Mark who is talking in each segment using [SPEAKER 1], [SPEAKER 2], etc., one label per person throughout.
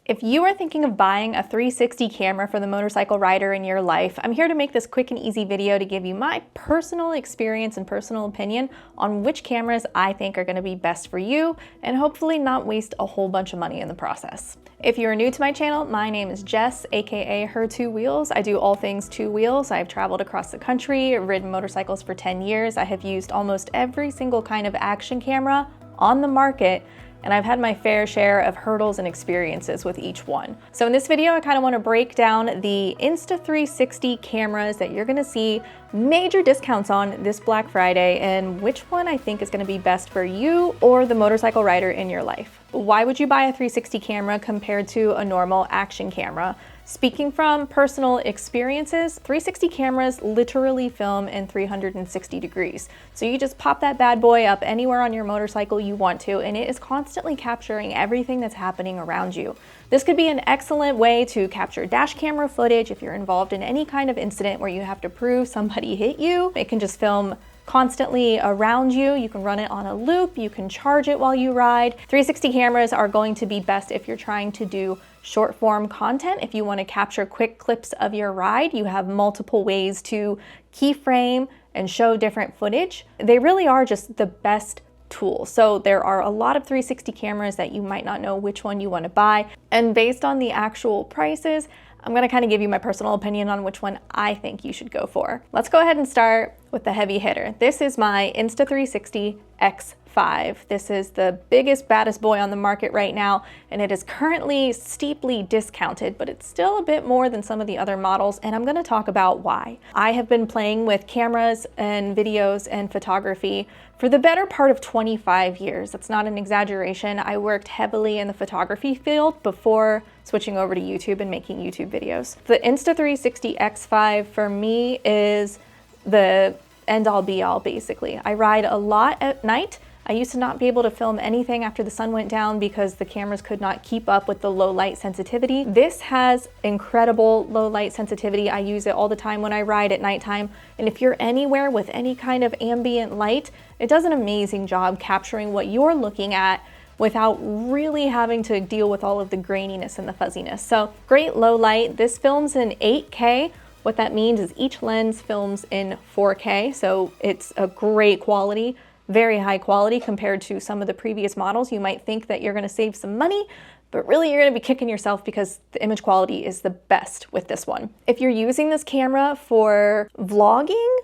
[SPEAKER 1] If you are thinking of buying a 360 camera for the motorcycle rider in your life, I'm here to make this quick and easy video to give you my personal experience and personal opinion on which cameras I think are going to be best for you and hopefully not waste a whole bunch of money in the process. If you're new to my channel, my name is Jess, aka Her Two Wheels. I do all things two wheels. I've traveled across the country, ridden motorcycles for 10 years. I have used almost every single kind of action camera on the market, and I've had my fair share of hurdles and experiences with each one. So in this video, I kind of want to break down the Insta360 cameras that you're going to see major discounts on this Black Friday and which one I think is going to be best for you or the motorcycle rider in your life. Why would you buy a 360 camera compared to a normal action camera? Speaking from personal experiences, 360 cameras literally film in 360 degrees. So you just pop that bad boy up anywhere on your motorcycle you want to, and it is constantly capturing everything that's happening around you. This could be an excellent way to capture dash camera footage if you're involved in any kind of incident where you have to prove somebody hit you. It can just film constantly around you. You can run it on a loop, you can charge it while you ride. 360 cameras are going to be best if you're trying to do short form content. If you want to capture quick clips of your ride, you have multiple ways to keyframe and show different footage. They really are just the best tool. So there are a lot of 360 cameras that you might not know which one you want to buy. And based on the actual prices, I'm going to kind of give you my personal opinion on which one I think you should go for. Let's go ahead and start with the heavy hitter. This is my Insta360 X5. This is the biggest, baddest boy on the market right now, and it is currently steeply discounted, but it's still a bit more than some of the other models, and I'm going to talk about why. I have been playing with cameras and videos and photography for the better part of 25 years. That's not an exaggeration. I worked heavily in the photography field before switching over to YouTube and making YouTube videos. The Insta360 X5 for me is the end-all be-all, basically. I ride a lot at night. I used to not be able to film anything after the sun went down because the cameras could not keep up with the low light sensitivity. This has incredible low light sensitivity. I use it all the time when I ride at nighttime. And if you're anywhere with any kind of ambient light, it does an amazing job capturing what you're looking at without really having to deal with all of the graininess and the fuzziness. So great low light. This films in 8K. What that means is each lens films in 4K, so it's a great quality, very high quality compared to some of the previous models. You might think that you're going to save some money, but really you're going to be kicking yourself because the image quality is the best with this one. If you're using this camera for vlogging,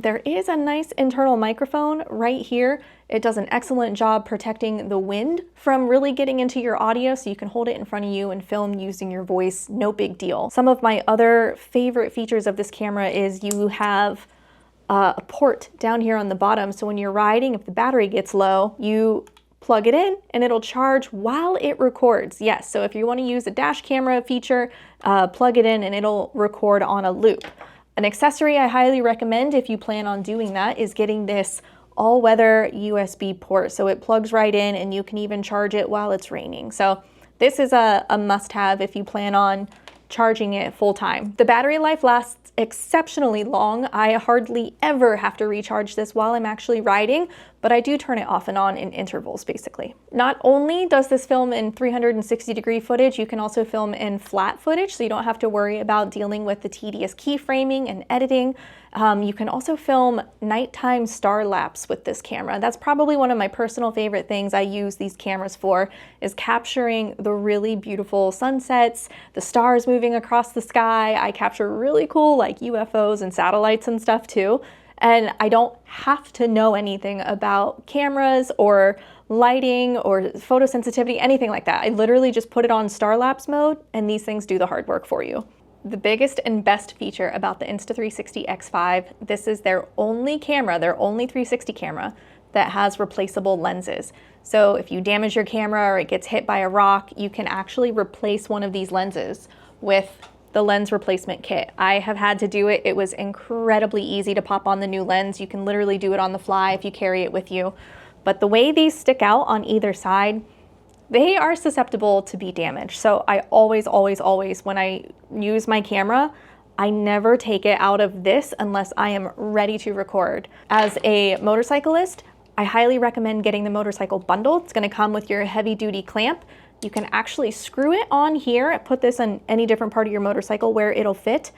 [SPEAKER 1] there is a nice internal microphone right here. It does an excellent job protecting the wind from really getting into your audio, so you can hold it in front of you and film using your voice, no big deal. Some of my other favorite features of this camera is you have a port down here on the bottom, so when you're riding, if the battery gets low, you plug it in and it'll charge while it records. Yes, so if you want to use a dash camera feature, plug it in and it'll record on a loop. An accessory I highly recommend if you plan on doing that is getting this all-weather USB port. So it plugs right in and you can even charge it while it's raining. So this is a must-have if you plan on charging it full time. The battery life lasts exceptionally long. I hardly ever have to recharge this while I'm actually riding, but I do turn it off and on in intervals, basically. Not only does this film in 360 degree footage, you can also film in flat footage, so you don't have to worry about dealing with the tedious keyframing and editing. You can also film nighttime star lapse with this camera. That's probably one of my personal favorite things I use these cameras for, is capturing the really beautiful sunsets, the stars moving across the sky. I capture really cool like UFOs and satellites and stuff too. And I don't have to know anything about cameras or lighting or photosensitivity, anything like that. I literally just put it on star lapse mode and these things do the hard work for you. The biggest and best feature about the Insta360 X5, this is their only camera, their only 360 camera that has replaceable lenses. So if you damage your camera or it gets hit by a rock, you can actually replace one of these lenses with the lens replacement kit. I have had to do it. It was incredibly easy to pop on the new lens. You can literally do it on the fly if you carry it with you. But the way these stick out on either side, they are susceptible to be damaged. So I always, when I use my camera, I never take it out of this unless I am ready to record. As a motorcyclist, I highly recommend getting the motorcycle bundle. It's gonna come with your heavy duty clamp You can actually screw it on here, put this on any different part of your motorcycle where it'll fit,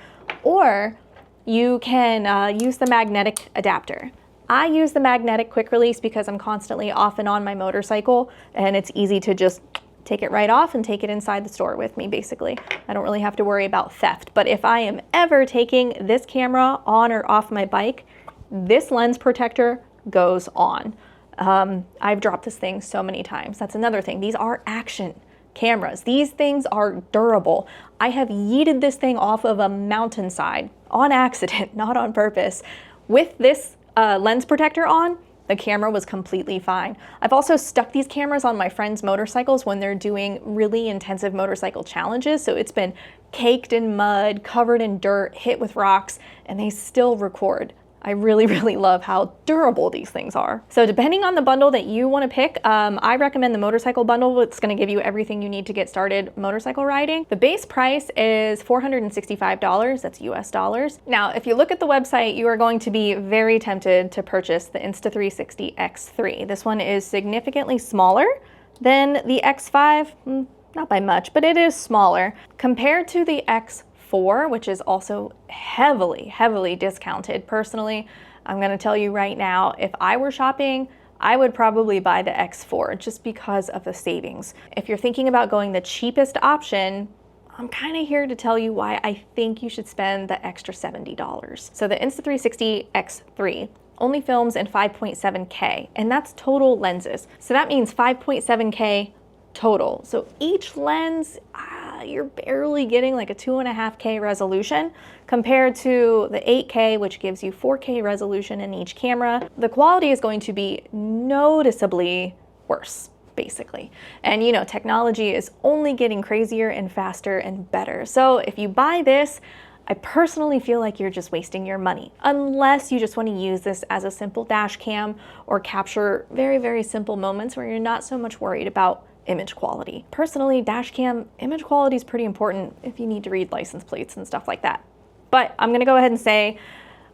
[SPEAKER 1] or you can use the magnetic adapter. I use the magnetic quick release because I'm constantly off and on my motorcycle, and it's easy to just take it right off and take it inside the store with me, basically. I don't really have to worry about theft. But if I am ever taking this camera on or off my bike, this lens protector goes on. I've dropped this thing so many times. That's another thing. These are action cameras. These things are durable. I have yeeted this thing off of a mountainside on accident, not on purpose. With this lens protector on, the camera was completely fine. I've also stuck these cameras on my friends' motorcycles when they're doing really intensive motorcycle challenges. So it's been caked in mud, covered in dirt, hit with rocks, and they still record. I really, really love how durable these things are. So depending on the bundle that you want to pick, I recommend the motorcycle bundle. It's going to give you everything you need to get started motorcycle riding. The base price is $465, that's US dollars. Now, if you look at the website, you are going to be very tempted to purchase the Insta360 X3. This one is significantly smaller than the X5, not by much, but it is smaller. Compared to the X4, which is also heavily discounted. Personally, I'm gonna tell you right now, if I were shopping, I would probably buy the X4 just because of the savings. If you're thinking about going the cheapest option, I'm kind of here to tell you why I think you should spend the extra $70. So the Insta360 X3 only films in 5.7K, and that's total lenses. So that means 5.7K total. So each lens, you're barely getting like a 2.5K resolution compared to the 8K, which gives you 4K resolution in each camera. The quality is going to be noticeably worse, basically. And you know, technology is only getting crazier and faster and better. So if you buy this, I personally feel like you're just wasting your money, unless you just want to use this as a simple dash cam or capture very simple moments where you're not so much worried about image quality. Personally, dash cam image quality is pretty important if you need to read license plates and stuff like that. But I'm gonna go ahead and say,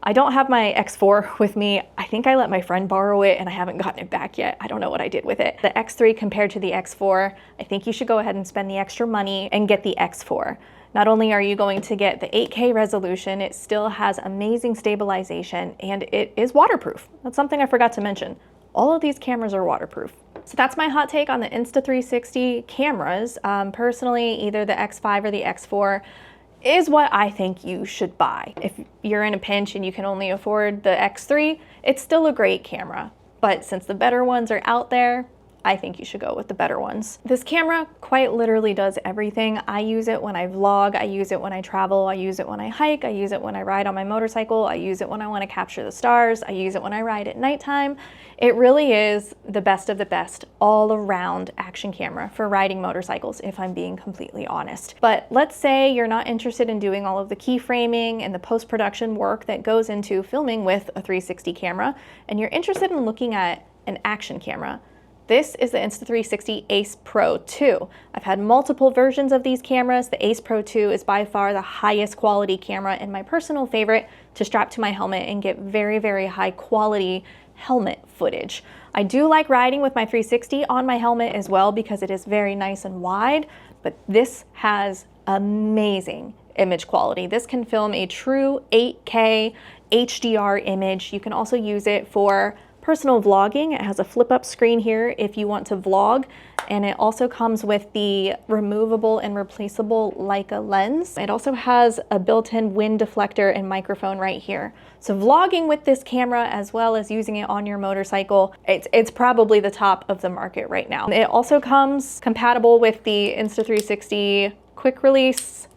[SPEAKER 1] I don't have my X4 with me. I think I let my friend borrow it and I haven't gotten it back yet. I don't know what I did with it. The X3 compared to the X4, I think you should go ahead and spend the extra money and get the X4. Not only are you going to get the 8K resolution, it still has amazing stabilization and it is waterproof. That's something I forgot to mention. All of these cameras are waterproof. So that's my hot take on the Insta360 cameras. Personally, either the X5 or the X4 is what I think you should buy. If you're in a pinch and you can only afford the X3, it's still a great camera. But since the better ones are out there, I think you should go with the better ones. This camera quite literally does everything. I use it when I vlog, I use it when I travel, I use it when I hike, I use it when I ride on my motorcycle, I use it when I want to capture the stars, I use it when I ride at nighttime. It really is the best of the best all-around action camera for riding motorcycles, if I'm being completely honest. But let's say you're not interested in doing all of the keyframing and the post-production work that goes into filming with a 360 camera, and you're interested in looking at an action camera. This is the Insta360 Ace Pro 2. I've had multiple versions of these cameras. The Ace Pro 2 is by far the highest quality camera and my personal favorite to strap to my helmet and get very high quality helmet footage. I do like riding with my 360 on my helmet as well because it is very nice and wide, but this has amazing image quality. This can film a true 8K HDR image. You can also use it for personal vlogging. It has a flip up screen here if you want to vlog, and it also comes with the removable and replaceable Leica lens. It also has a built-in wind deflector and microphone right here. So vlogging with this camera as well as using it on your motorcycle, it's probably the top of the market right now. It also comes compatible with the Insta360 quick release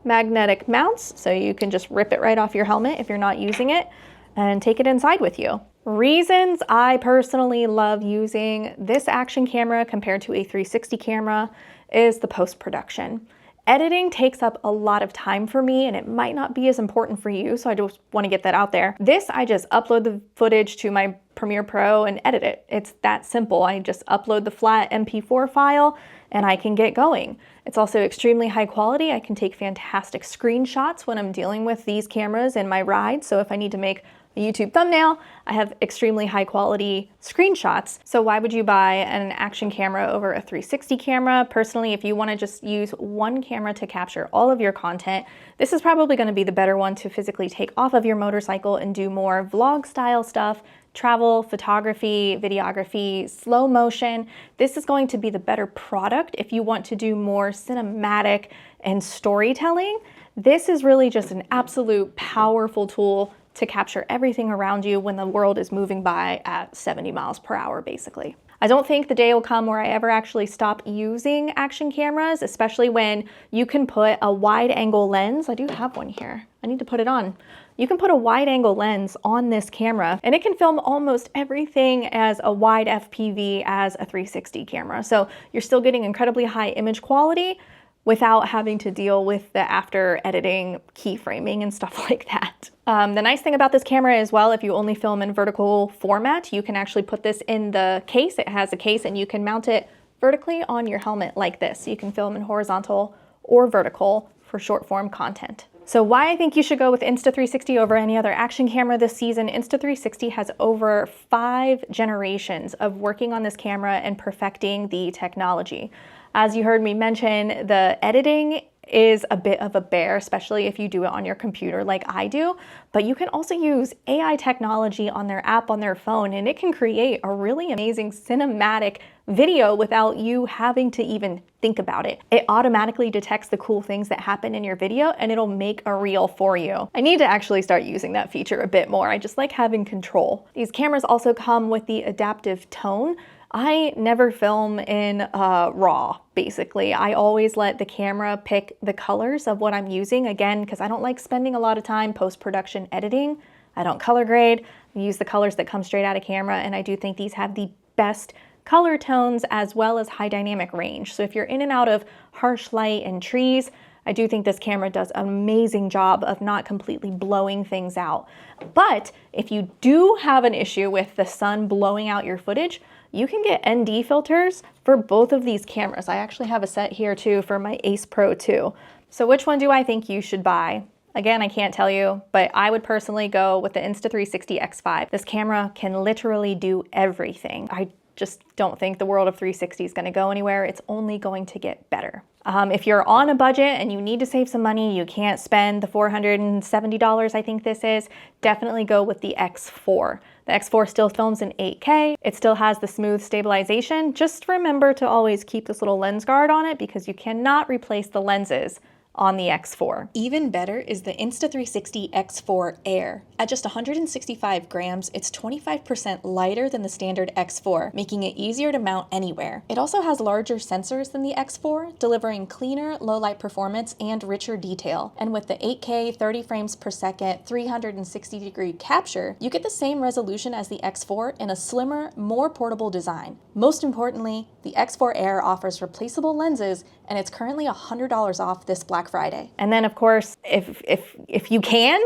[SPEAKER 1] magnetic mounts, so you can just rip it right off your helmet if you're not using it and take it inside with you. Reasons I personally love using this action camera compared to a 360 camera is the post-production. Editing takes up a lot of time for me and it might not be as important for you, so I just want to get that out there. This, I just upload the footage to my Premiere Pro and edit it. It's that simple. I just upload the flat MP4 file and I can get going. It's also extremely high quality. I can take fantastic screenshots when I'm dealing with these cameras in my ride, so if I need to make a YouTube thumbnail. I have extremely high quality screenshots. So why would you buy an action camera over a 360 camera? Personally, if you want to just use one camera to capture all of your content, this is probably going to be the better one to physically take off of your motorcycle and do more vlog style stuff, travel, photography, videography, slow motion. This is going to be the better product if you want to do more cinematic and storytelling. This is really just an absolute powerful tool to capture everything around you when the world is moving by at 70 miles per hour, basically. I don't think the day will come where I ever actually stop using action cameras, especially when you can put a wide angle lens. I do have one here. I need to put it on. You can put a wide angle lens on this camera and it can film almost everything as a wide FPV as a 360 camera. So you're still getting incredibly high image quality without having to deal with the after editing, keyframing, and stuff like that. The nice thing about this camera as well, if you only film in vertical format, you can actually put this in the case. It has a case and you can mount it vertically on your helmet like this. You can film in horizontal or vertical for short form content. So why I think you should go with Insta360 over any other action camera this season, Insta360 has over 5 generations of working on this camera and perfecting the technology. As you heard me mention, the editing is a bit of a bear, especially if you do it on your computer like I do, but you can also use AI technology on their app on their phone and it can create a really amazing cinematic video without you having to even think about it. It automatically detects the cool things that happen in your video and it'll make a reel for you. I need to actually start using that feature a bit more. I just like having control. These cameras also come with the adaptive tone. I never film in RAW, basically. I always let the camera pick the colors of what I'm using, again, because I don't like spending a lot of time post-production editing. I don't color grade. I use the colors that come straight out of camera, and I do think these have the best color tones as well as high dynamic range. So if you're in and out of harsh light and trees, I do think this camera does an amazing job of not completely blowing things out. But if you do have an issue with the sun blowing out your footage, you can get ND filters for both of these cameras. I actually have a set here too for my Ace Pro 2. So which one do I think you should buy? Again, I can't tell you, but I would personally go with the Insta360 X5. This camera can literally do everything. I just don't think the world of 360 is going to go anywhere. It's only going to get better. If you're on a budget and you need to save some money, you can't spend the $470 I think this is, definitely go with the X4. The X4 still films in 8K. It still has the smooth stabilization. Just remember to always keep this little lens guard on it because you cannot replace the lenses on the X4. Even better is the Insta360 X4 Air. At just 165 grams, it's 25% lighter than the standard X4, making it easier to mount anywhere. It also has larger sensors than the X4, delivering cleaner low-light performance and richer detail. And with the 8K 30 frames per second 360-degree capture, you get the same resolution as the X4 in a slimmer, more portable design. Most importantly, the X4 Air offers replaceable lenses, and it's currently $100 off this Black Friday. And then of course, if you can,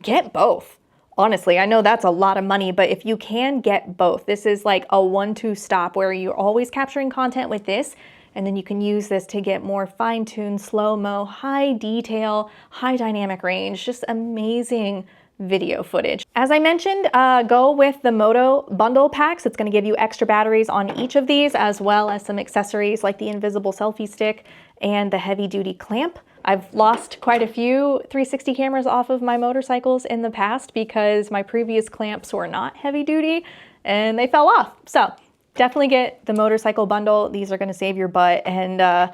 [SPEAKER 1] get both. Honestly, I know that's a lot of money, but if you can, get both. This is like a 1-2 stop where you're always capturing content with this, and then you can use this to get more fine-tuned, slow-mo, high detail, high dynamic range, just amazing video footage. As I mentioned, go with the Moto bundle packs. It's going to give you extra batteries on each of these, as well as some accessories like the invisible selfie stick and the heavy duty clamp. I've lost quite a few 360 cameras off of my motorcycles in the past because my previous clamps were not heavy duty and they fell off. So definitely get the motorcycle bundle. These are going to save your butt and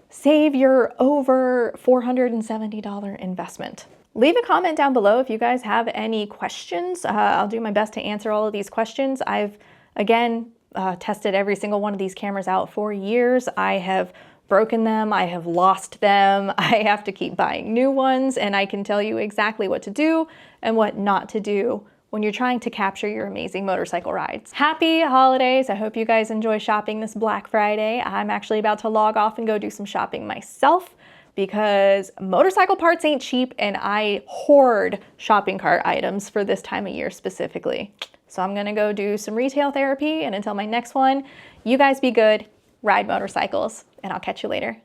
[SPEAKER 1] save your over $470 investment. Leave a comment down below if you guys have any questions. I'll do my best to answer all of these questions. I've, again, tested every single one of these cameras out for years. I have broken them, I have lost them, I have to keep buying new ones, and I can tell you exactly what to do and what not to do when you're trying to capture your amazing motorcycle rides. Happy holidays. I hope you guys enjoy shopping this Black Friday. I'm actually about to log off and go do some shopping myself because motorcycle parts ain't cheap and I hoard shopping cart items for this time of year specifically. So I'm gonna go do some retail therapy, and until my next one, you guys be good, ride motorcycles, and I'll catch you later.